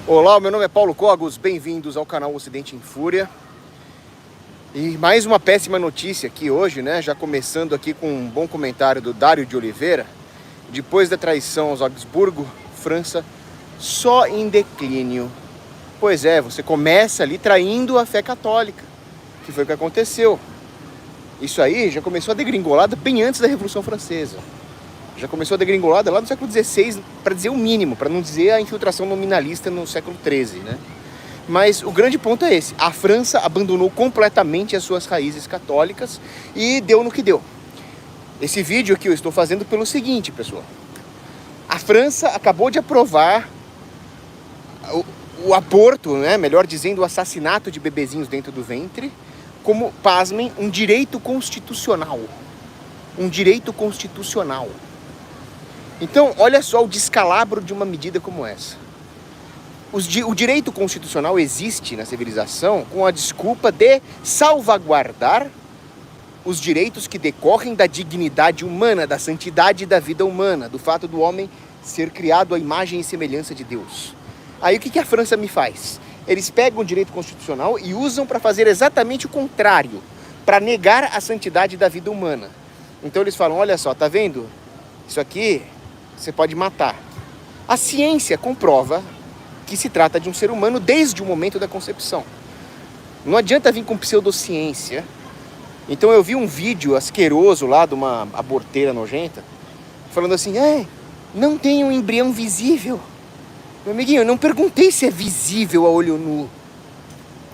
Olá, meu nome é Paulo Cogos, bem-vindos ao canal Ocidente em Fúria. E mais uma péssima notícia aqui hoje, né? Já começando aqui com um bom comentário do Dário de Oliveira. Depois da traição aos Augsburgo, França só em declínio. Pois é, você começa ali traindo a fé católica, que foi o que aconteceu. Isso aí já começou a degringolada bem antes da Revolução Francesa. Já começou a degringolada lá no século XVI, para dizer o mínimo, para não dizer a infiltração nominalista no século XIII, né? Mas o grande ponto é esse: a França abandonou completamente as suas raízes católicas e deu no que deu. Esse vídeo aqui eu estou fazendo pelo seguinte, pessoal. A França acabou de aprovar o aborto, né? Melhor dizendo, o assassinato de bebezinhos dentro do ventre, como, pasmem, um direito constitucional. Um direito constitucional. Então, olha só o descalabro de uma medida como essa. O direito constitucional existe na civilização com a desculpa de salvaguardar os direitos que decorrem da dignidade humana, da santidade da vida humana, do fato do homem ser criado à imagem e semelhança de Deus. Aí o que a França me faz? Eles pegam o direito constitucional e usam para fazer exatamente o contrário, para negar a santidade da vida humana. Então eles falam, olha só, tá vendo? Isso aqui você pode matar. A ciência comprova que se trata de um ser humano desde o momento da concepção. Não adianta vir com pseudociência. Então eu vi um vídeo asqueroso lá de uma aborteira nojenta, falando assim, não tem um embrião visível. Meu amiguinho, eu não perguntei se é visível a olho nu.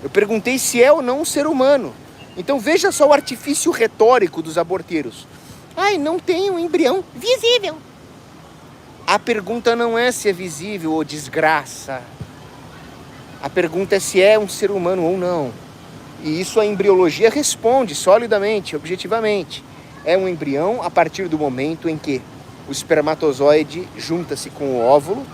Eu perguntei se é ou não um ser humano. Então veja só o artifício retórico dos aborteiros. Não tem um embrião visível. A pergunta não é se é visível ou desgraça. A pergunta é se é um ser humano ou não. E isso a embriologia responde solidamente, objetivamente. É um embrião a partir do momento em que o espermatozoide junta-se com o óvulo,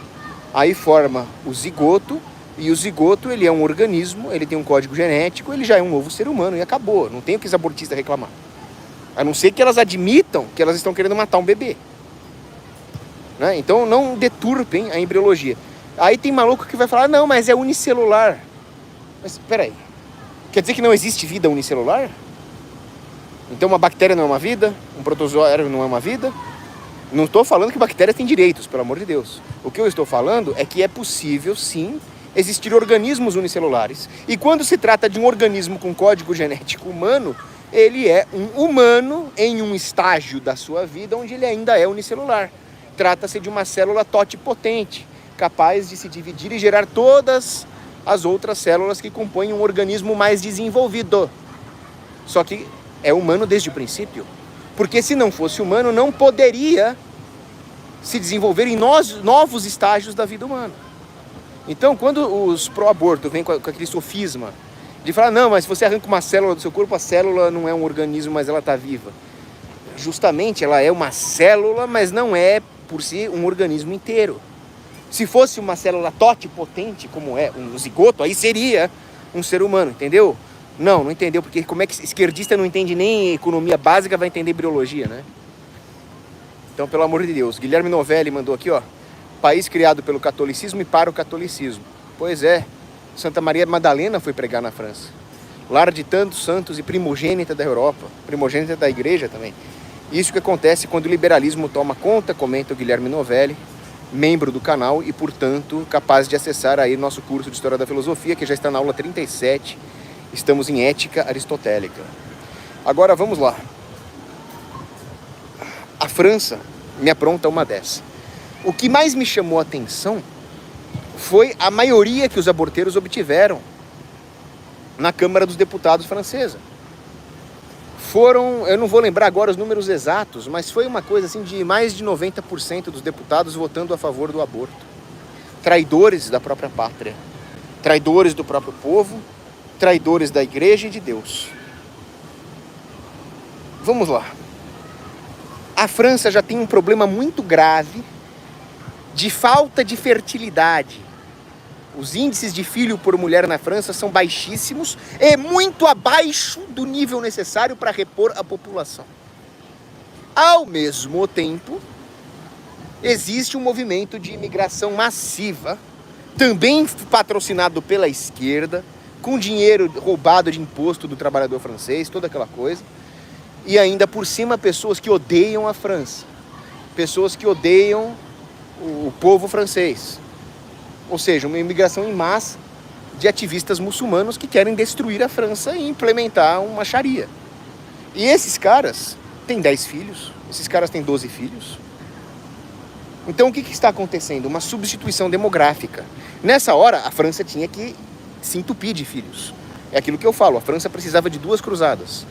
aí forma o zigoto, e o zigoto ele é um organismo, ele tem um código genético, ele já é um novo ser humano e acabou. Não tem o que os abortistas reclamar. A não ser que elas admitam que elas estão querendo matar um bebê. Né? Então não deturpem a embriologia. Aí tem maluco que vai falar, não, mas é unicelular. Mas peraí, quer dizer que não existe vida unicelular? Então uma bactéria não é uma vida? Um protozoário não é uma vida? Não estou falando que bactérias têm direitos, pelo amor de Deus. O que eu estou falando é que é possível, sim, existir organismos unicelulares. E quando se trata de um organismo com código genético humano, ele é um humano em um estágio da sua vida onde ele ainda é unicelular. Trata-se de uma célula totipotente, capaz de se dividir e gerar todas as outras células que compõem um organismo mais desenvolvido. Só que é humano desde o princípio. Porque se não fosse humano, não poderia se desenvolver em novos estágios da vida humana. Então, quando os pró-aborto vêm com aquele sofisma de falar, não, mas se você arranca uma célula do seu corpo, a célula não é um organismo, mas ela está viva. Justamente, ela é uma célula, mas não é, por si, um organismo inteiro. Se fosse uma célula totipotente, como é um zigoto, aí seria um ser humano, entendeu? Não entendeu, porque como é que esquerdista não entende nem economia básica, vai entender embriologia, né? Então, pelo amor de Deus, Guilherme Novelli mandou aqui, ó, país criado pelo catolicismo e para o catolicismo. Pois é, Santa Maria Madalena foi pregar na França. Lar de tantos santos e primogênita da Europa, primogênita da igreja também. Isso que acontece quando o liberalismo toma conta, comenta o Guilherme Novelli, membro do canal e, portanto, capaz de acessar aí nosso curso de História da Filosofia, que já está na aula 37. Estamos em Ética Aristotélica. Agora vamos lá. A França me apronta uma dessa. O que mais me chamou a atenção foi a maioria que os aborteiros obtiveram na Câmara dos Deputados francesa. Eu não vou lembrar agora os números exatos, mas foi uma coisa assim de mais de 90% dos deputados votando a favor do aborto. Traidores da própria pátria, traidores do próprio povo, traidores da igreja e de Deus. Vamos lá. A França já tem um problema muito grave de falta de fertilidade. Os índices de filho por mulher na França são baixíssimos e muito abaixo do nível necessário para repor a população. Ao mesmo tempo, existe um movimento de imigração massiva também patrocinado pela esquerda, com dinheiro roubado de imposto do trabalhador francês, toda aquela coisa. E ainda por cima pessoas que odeiam a França, pessoas que odeiam o povo francês. Ou seja, uma imigração em massa de ativistas muçulmanos que querem destruir a França e implementar uma Sharia. E esses caras têm 10 filhos, esses caras têm 12 filhos. Então o que está acontecendo? Uma substituição demográfica. Nessa hora, a França tinha que se entupir de filhos. É aquilo que eu falo, a França precisava de 2 cruzadas.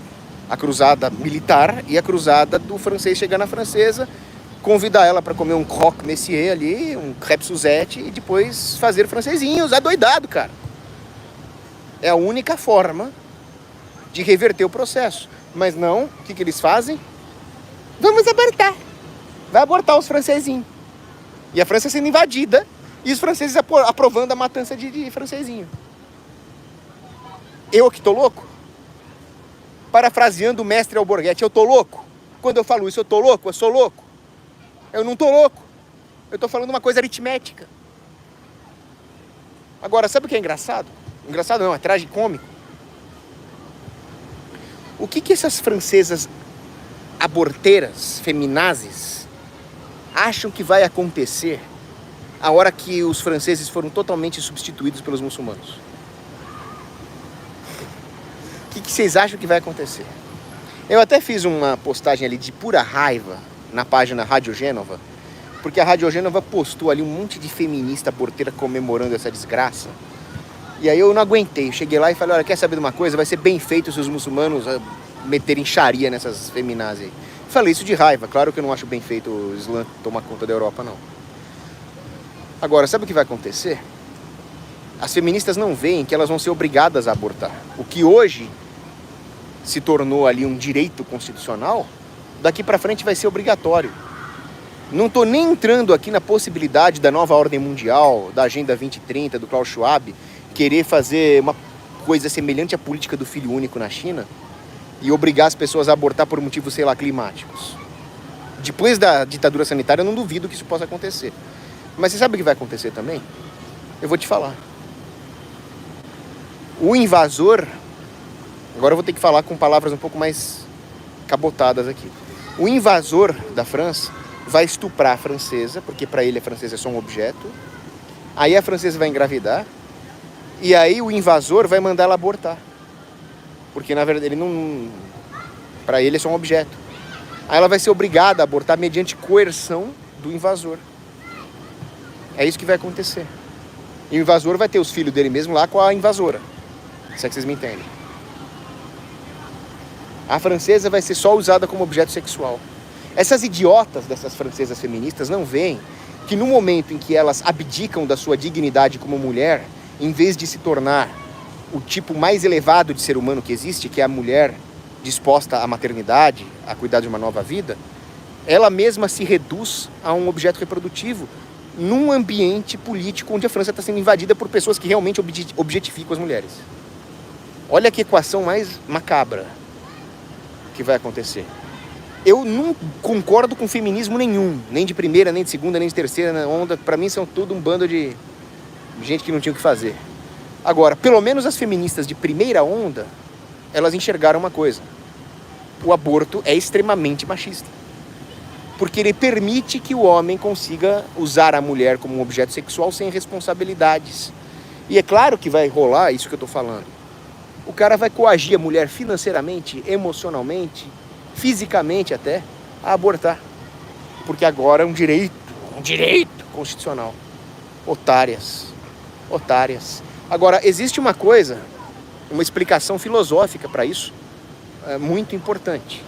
A cruzada militar e a cruzada do francês chegar na francesa, convidar ela para comer um croque monsieur ali, um crêpe Suzette e depois fazer francesinhos, adoidado, cara. É a única forma de reverter o processo. Mas não, o que eles fazem? Vamos abortar. Vai abortar os francesinhos. E a França sendo invadida e os franceses aprovando a matança de francesinho. Eu que tô louco? Parafraseando o mestre Alborguete, eu tô louco? Quando eu falo isso, eu tô louco? Eu sou louco? Eu não tô louco. Eu tô falando uma coisa aritmética. Agora, sabe o que é engraçado? Engraçado não, é tragicômico. O que essas francesas aborteiras, feminazes, acham que vai acontecer a hora que os franceses foram totalmente substituídos pelos muçulmanos? O que vocês acham que vai acontecer? Eu até fiz uma postagem ali de pura raiva na página Rádio Gênova, porque a Rádio Gênova postou ali um monte de feminista aborteira comemorando essa desgraça. E aí eu não aguentei, cheguei lá e falei, olha, quer saber de uma coisa? Vai ser bem feito se os muçulmanos meterem Sharia nessas feminazes aí. Falei isso de raiva, claro que eu não acho bem feito o Islã tomar conta da Europa, não. Agora, sabe o que vai acontecer? As feministas não veem que elas vão ser obrigadas a abortar. O que hoje se tornou ali um direito constitucional, daqui para frente vai ser obrigatório. Não estou nem entrando aqui na possibilidade da nova ordem mundial, da Agenda 2030, do Klaus Schwab, querer fazer uma coisa semelhante à política do filho único na China e obrigar as pessoas a abortar por motivos, sei lá, climáticos. Depois da ditadura sanitária, eu não duvido que isso possa acontecer. Mas você sabe o que vai acontecer também? Eu vou te falar. O invasor... Agora eu vou ter que falar com palavras um pouco mais cabotadas aqui. O invasor da França vai estuprar a francesa, porque para ele a francesa é só um objeto. Aí a francesa vai engravidar. E aí o invasor vai mandar ela abortar. Porque na verdade ele não... Para ele é só um objeto. Aí ela vai ser obrigada a abortar mediante coerção do invasor. É isso que vai acontecer. E o invasor vai ter os filhos dele mesmo lá com a invasora. Se é que vocês me entendem. A francesa vai ser só usada como objeto sexual. Essas idiotas dessas francesas feministas não veem que no momento em que elas abdicam da sua dignidade como mulher, em vez de se tornar o tipo mais elevado de ser humano que existe, que é a mulher disposta à maternidade, a cuidar de uma nova vida, ela mesma se reduz a um objeto reprodutivo num ambiente político onde a França está sendo invadida por pessoas que realmente objetificam as mulheres. Olha que equação mais macabra que vai acontecer. Eu não concordo com feminismo nenhum, nem de primeira, nem de segunda, nem de terceira onda. Para mim são tudo um bando de gente que não tinha o que fazer. Agora, pelo menos as feministas de primeira onda, elas enxergaram uma coisa: o aborto é extremamente machista, porque ele permite que o homem consiga usar a mulher como um objeto sexual sem responsabilidades. E é claro que vai rolar isso que eu tô falando. O cara vai coagir a mulher financeiramente, emocionalmente, fisicamente até, a abortar. Porque agora é um direito constitucional. Otárias. Agora, existe uma coisa, uma explicação filosófica para isso, muito importante,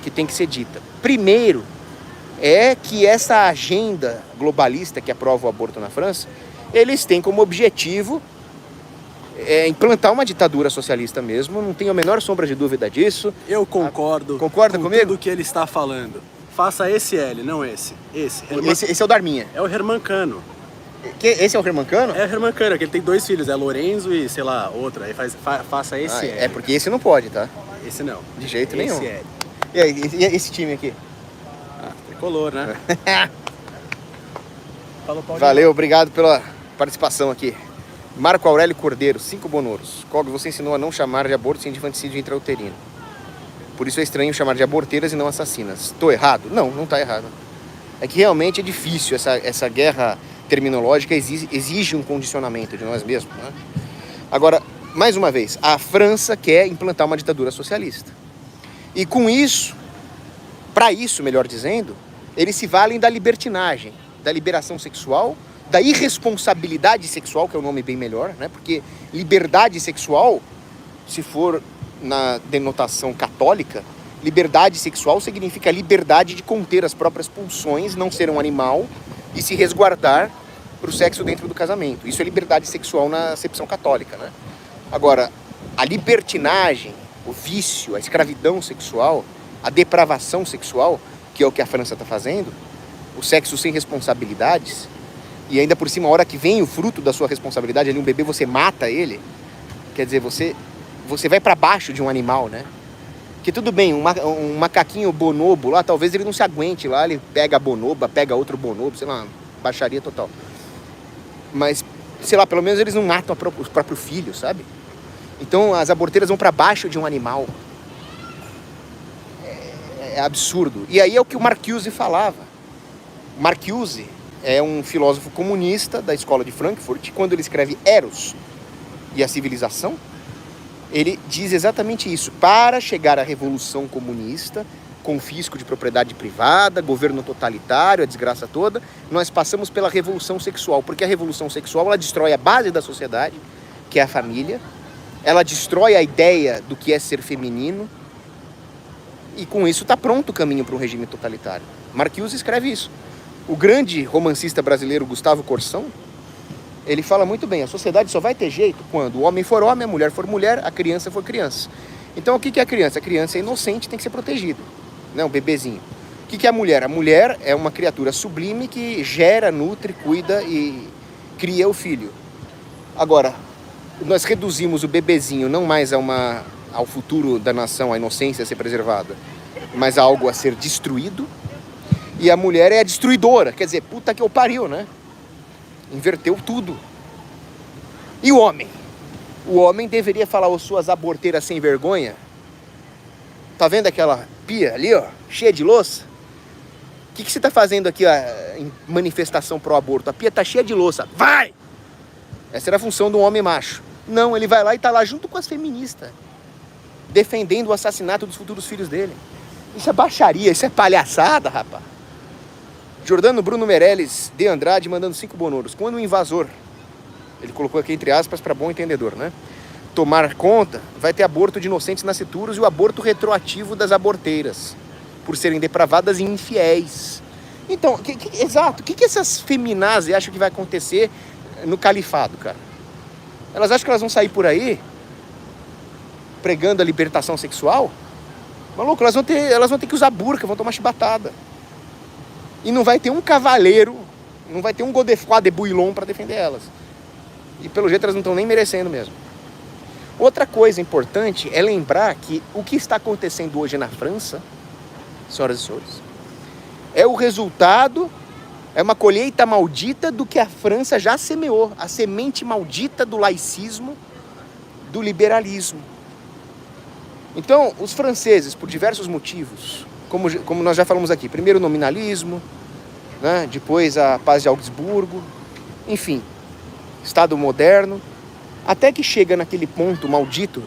que tem que ser dita. Primeiro, é que essa agenda globalista que aprova o aborto na França, eles têm como objetivo implantar uma ditadura socialista mesmo, não tenho a menor sombra de dúvida disso. Eu concordo. Concorda com comigo? tudo que ele está falando. Faça esse L, não esse. Esse é o Darminha. É o Herman Cano. Esse é o Herman Cano? É o Herman Cano, que ele tem 2 filhos, é Lorenzo e, sei lá, outro. Aí faça esse L. É porque esse não pode, tá? Esse não. De jeito nenhum. Esse L. E aí, esse time aqui? Tricolor, né? Valeu, obrigado pela participação aqui. Marco Aurélio Cordeiro, 5 bonoros. Cogos, você ensinou a não chamar de aborto sim de infanticídio intrauterino. Por isso é estranho chamar de aborteiras e não assassinas. Estou errado? Não, não está errado. É que realmente é difícil, essa guerra terminológica exige um condicionamento de nós mesmos, né? Agora, mais uma vez, a França quer implantar uma ditadura socialista. E com isso, para isso, melhor dizendo, eles se valem da libertinagem, da liberação sexual, da irresponsabilidade sexual, que é um nome bem melhor, né? Porque liberdade sexual, se for na denotação católica, liberdade sexual significa a liberdade de conter as próprias pulsões, não ser um animal e se resguardar para o sexo dentro do casamento. Isso é liberdade sexual na acepção católica, né? Agora, a libertinagem, o vício, a escravidão sexual, a depravação sexual, que é o que a França está fazendo, o sexo sem responsabilidades, e ainda por cima, a hora que vem o fruto da sua responsabilidade, ali um bebê, você mata ele, quer dizer, você vai para baixo de um animal, né? Que tudo bem, um macaquinho bonobo lá, talvez ele não se aguente lá, ele pega a bonoba, pega outro bonobo, sei lá, baixaria total. Mas, sei lá, pelo menos eles não matam o próprio filho, sabe? Então as aborteiras vão para baixo de um animal. É absurdo. E aí é o que o Marcuse falava. Marcuse é um filósofo comunista da escola de Frankfurt. Quando ele escreve Eros e a Civilização, ele diz exatamente isso. Para chegar à revolução comunista, confisco de propriedade privada, governo totalitário, a desgraça toda, nós passamos pela revolução sexual, porque a revolução sexual ela destrói a base da sociedade, que é a família, ela destrói a ideia do que é ser feminino, e com isso está pronto o caminho para um regime totalitário. Marcuse escreve isso. O grande romancista brasileiro Gustavo Corsão, ele fala muito bem, a sociedade só vai ter jeito quando o homem for homem, a mulher for mulher, a criança for criança. Então o que é a criança? A criança é inocente, tem que ser protegida, né? Um bebezinho. O que é a mulher? A mulher é uma criatura sublime que gera, nutre, cuida e cria o filho. Agora, nós reduzimos o bebezinho não mais ao futuro da nação, a inocência a ser preservada, mas a algo a ser destruído. E a mulher é a destruidora, quer dizer, puta que eu pariu, né? Inverteu tudo. E o homem? O homem deveria falar, ô suas aborteiras sem vergonha, tá vendo aquela pia ali, ó, cheia de louça? O que você tá fazendo aqui, ó, em manifestação pro aborto? A pia tá cheia de louça, vai! Essa era a função do homem macho. Não, ele vai lá e tá lá junto com as feministas, defendendo o assassinato dos futuros filhos dele. Isso é baixaria, isso é palhaçada, rapaz. Jordano Bruno Meirelles de Andrade mandando 5 bonoros. Quando o invasor, ele colocou aqui entre aspas para bom entendedor, né? Tomar conta, vai ter aborto de inocentes nascituros e o aborto retroativo das aborteiras, por serem depravadas e infiéis. Então, exato, o que essas feminazes acham que vai acontecer no califado, cara? Elas acham que elas vão sair por aí pregando a libertação sexual? Maluco, elas vão ter que usar burca, vão tomar chibatada. E não vai ter um cavaleiro, não vai ter um Godefroy de Bouillon para defender elas. E pelo jeito elas não estão nem merecendo mesmo. Outra coisa importante é lembrar que o que está acontecendo hoje na França, senhoras e senhores, é o resultado, é uma colheita maldita do que a França já semeou. A semente maldita do laicismo, do liberalismo. Então, os franceses, por diversos motivos, como nós já falamos aqui, primeiro o nominalismo, né? Depois a paz de Augsburgo, enfim, Estado moderno, até que chega naquele ponto maldito,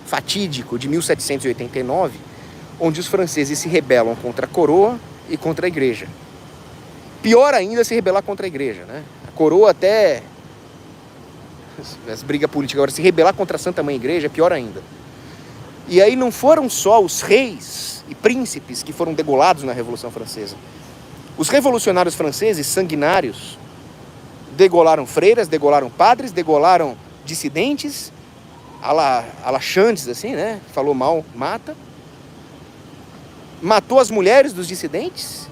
fatídico de 1789, onde os franceses se rebelam contra a coroa e contra a igreja. Pior ainda se rebelar contra a igreja, né? A coroa até as brigas políticas, agora se rebelar contra a Santa Mãe Igreja é pior ainda. E aí não foram só os reis e príncipes que foram degolados na Revolução Francesa. Os revolucionários franceses sanguinários degolaram freiras, degolaram padres, degolaram dissidentes, a la Chantes, assim, né? Falou mal, mata. Matou as mulheres dos dissidentes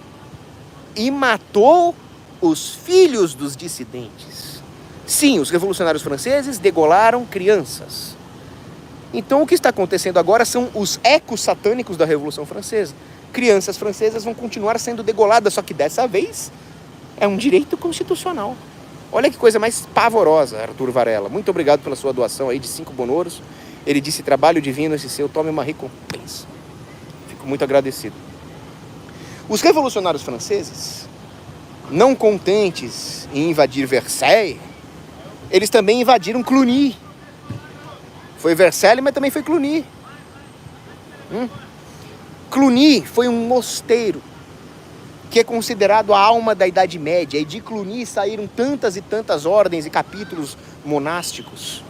e matou os filhos dos dissidentes. Sim, os revolucionários franceses degolaram crianças. Então o que está acontecendo agora são os ecos satânicos da Revolução Francesa. Crianças francesas vão continuar sendo degoladas, só que dessa vez é um direito constitucional. Olha que coisa mais pavorosa, Arthur Varela. Muito obrigado pela sua doação aí de 5 bonoros. Ele disse, trabalho divino esse seu, tome uma recompensa. Fico muito agradecido. Os revolucionários franceses, não contentes em invadir Versailles, eles também invadiram Cluny. Foi Versailles, mas também foi Cluny. Cluny foi um mosteiro que é considerado a alma da Idade Média. E de Cluny saíram tantas e tantas ordens e capítulos monásticos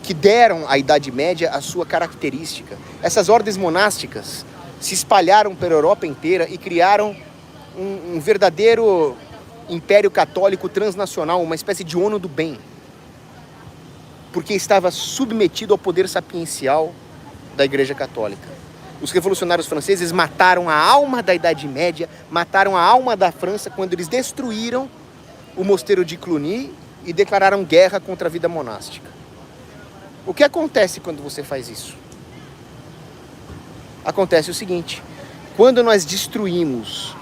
que deram à Idade Média a sua característica. Essas ordens monásticas se espalharam pela Europa inteira e criaram um verdadeiro império católico transnacional, uma espécie de ONU do bem, porque estava submetido ao poder sapiencial da Igreja Católica. Os revolucionários franceses mataram a alma da Idade Média, mataram a alma da França quando eles destruíram o mosteiro de Cluny e declararam guerra contra a vida monástica. O que acontece quando você faz isso? Acontece o seguinte: quando nós destruímos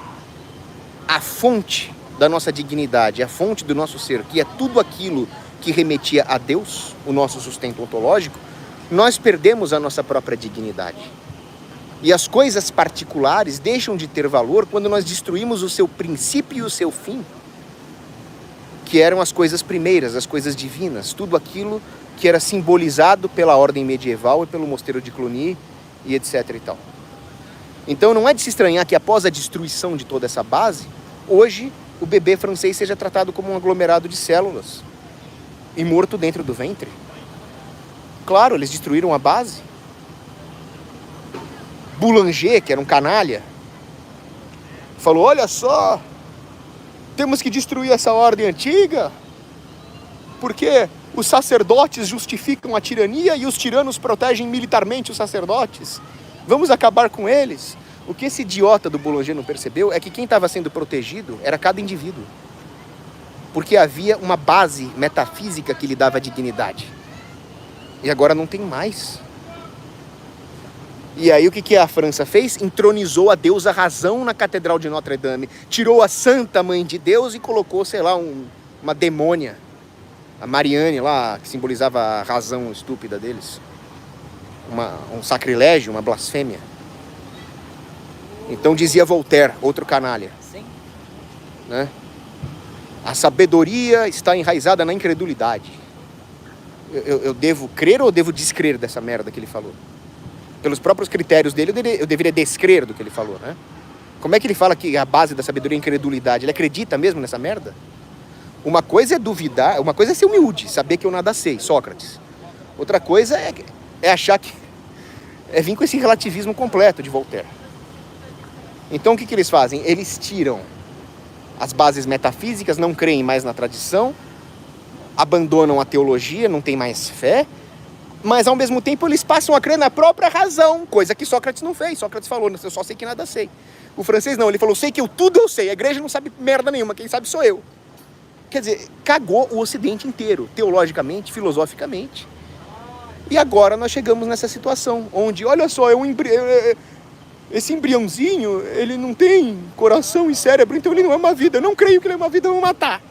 a fonte da nossa dignidade, a fonte do nosso ser, que é tudo aquilo que remetia a Deus, o nosso sustento ontológico, nós perdemos a nossa própria dignidade. E as coisas particulares deixam de ter valor quando nós destruímos o seu princípio e o seu fim, que eram as coisas primeiras, as coisas divinas, tudo aquilo que era simbolizado pela ordem medieval e pelo mosteiro de Cluny e etc e tal. Então não é de se estranhar que após a destruição de toda essa base, hoje o bebê francês seja tratado como um aglomerado de células e morto dentro do ventre. Claro, eles destruíram a base. Boulanger, que era um canalha, falou, olha só, temos que destruir essa ordem antiga, porque os sacerdotes justificam a tirania e os tiranos protegem militarmente os sacerdotes. Vamos acabar com eles. O que esse idiota do Boulanger não percebeu é que quem estava sendo protegido era cada indivíduo, porque havia uma base metafísica que lhe dava dignidade. E agora não tem mais. E aí o que a França fez? Entronizou a deusa Razão na Catedral de Notre-Dame. Tirou a Santa Mãe de Deus e colocou, sei lá, uma demônia. A Marianne lá, que simbolizava a razão estúpida deles. Um sacrilégio, uma blasfêmia. Então dizia Voltaire, outro canalha. Sim. Né? A sabedoria está enraizada na incredulidade. Eu devo crer ou devo descrer dessa merda que ele falou? Pelos próprios critérios dele, eu deveria descrer do que ele falou, né? Como é que ele fala que a base da sabedoria é a incredulidade? Ele acredita mesmo nessa merda? Uma coisa é duvidar, uma coisa é ser humilde, saber que eu nada sei, Sócrates. Outra coisa é achar que... é vir com esse relativismo completo de Voltaire. Então o que eles fazem? Eles tiram as bases metafísicas, não creem mais na tradição, abandonam a teologia, não tem mais fé, mas ao mesmo tempo eles passam a crer na própria razão, coisa que Sócrates não fez. Sócrates falou, eu só sei que nada sei. O francês não, ele falou, sei que tudo eu sei, a igreja não sabe merda nenhuma, quem sabe sou eu. Quer dizer, cagou o Ocidente inteiro, teologicamente, filosoficamente. E agora nós chegamos nessa situação, onde, olha só, esse embriãozinho, ele não tem coração e cérebro, então ele não é uma vida. Eu não creio que ele é uma vida, eu vou matar.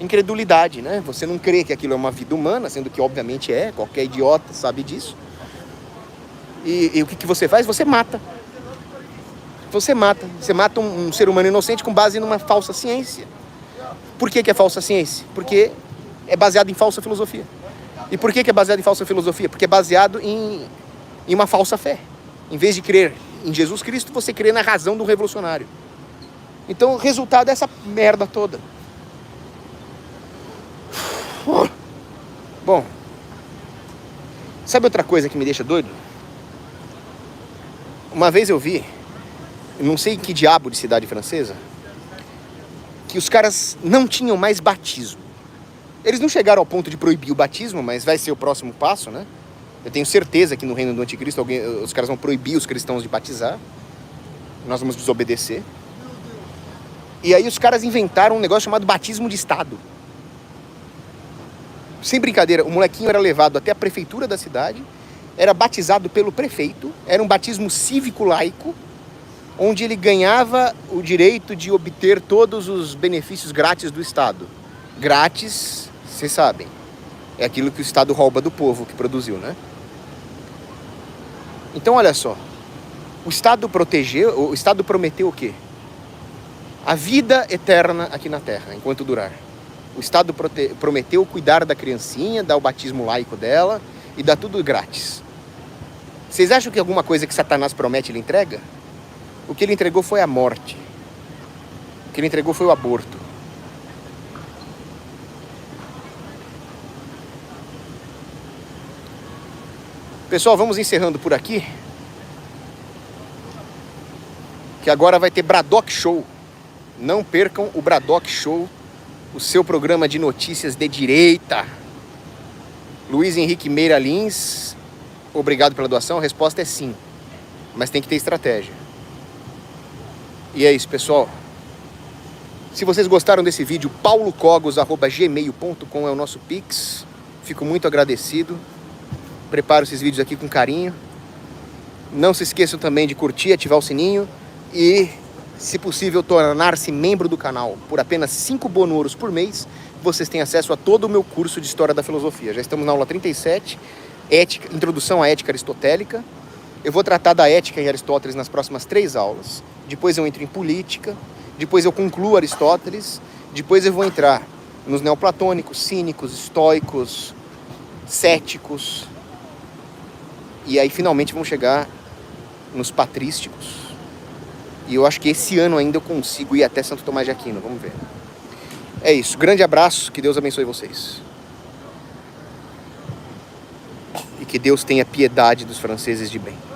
Incredulidade, né? Você não crê que aquilo é uma vida humana, sendo que obviamente é, qualquer idiota sabe disso. E o que você faz? Você mata. Você mata um ser humano inocente com base numa falsa ciência. Por que é falsa ciência? Porque é baseado em falsa filosofia. E por que é baseado em falsa filosofia? Porque é baseado em uma falsa fé. Em vez de crer em Jesus Cristo, você crê na razão do revolucionário. Então o resultado é essa merda toda. Bom, sabe outra coisa que me deixa doido? Uma vez eu vi, não sei que diabo de cidade francesa, que os caras não tinham mais batismo. Eles não chegaram ao ponto de proibir o batismo, mas vai ser o próximo passo, né? Eu tenho certeza que no reino do anticristo os caras vão proibir os cristãos de batizar. Nós vamos desobedecer. E aí os caras inventaram um negócio chamado batismo de Estado. Sem brincadeira, o molequinho era levado até a prefeitura da cidade, era batizado pelo prefeito, era um batismo cívico-laico, onde ele ganhava o direito de obter todos os benefícios grátis do Estado. Grátis, vocês sabem, é aquilo que o Estado rouba do povo que produziu, né? Então, olha só, o Estado prometeu o quê? A vida eterna aqui na Terra, enquanto durar. O Estado prometeu cuidar da criancinha, dar o batismo laico dela e dar tudo grátis. Vocês acham que alguma coisa que Satanás promete ele entrega? O que ele entregou foi a morte. O que ele entregou foi o aborto. Pessoal, vamos encerrando por aqui. Que agora vai ter Braddock Show. Não percam o Braddock Show, o seu programa de notícias de direita. Luiz Henrique Meira Lins, obrigado pela doação. A resposta é sim, mas tem que ter estratégia. E é isso, pessoal. Se vocês gostaram desse vídeo, paulocogos@gmail.com é o nosso Pix. Fico muito agradecido. Preparo esses vídeos aqui com carinho. Não se esqueçam também de curtir, ativar o sininho e, se possível, tornar-se membro do canal. Por apenas 5 bonouros por mês, vocês têm acesso a todo o meu curso de História da Filosofia. Já estamos na aula 37, Introdução à Ética Aristotélica. Eu vou tratar da ética em Aristóteles nas próximas 3 aulas. Depois eu entro em política, depois eu concluo Aristóteles, depois eu vou entrar nos neoplatônicos, cínicos, estoicos, céticos, e aí finalmente vamos chegar nos patrísticos. E eu acho que esse ano ainda eu consigo ir até Santo Tomás de Aquino, vamos ver. É isso, grande abraço, que Deus abençoe vocês. E que Deus tenha piedade dos franceses de bem.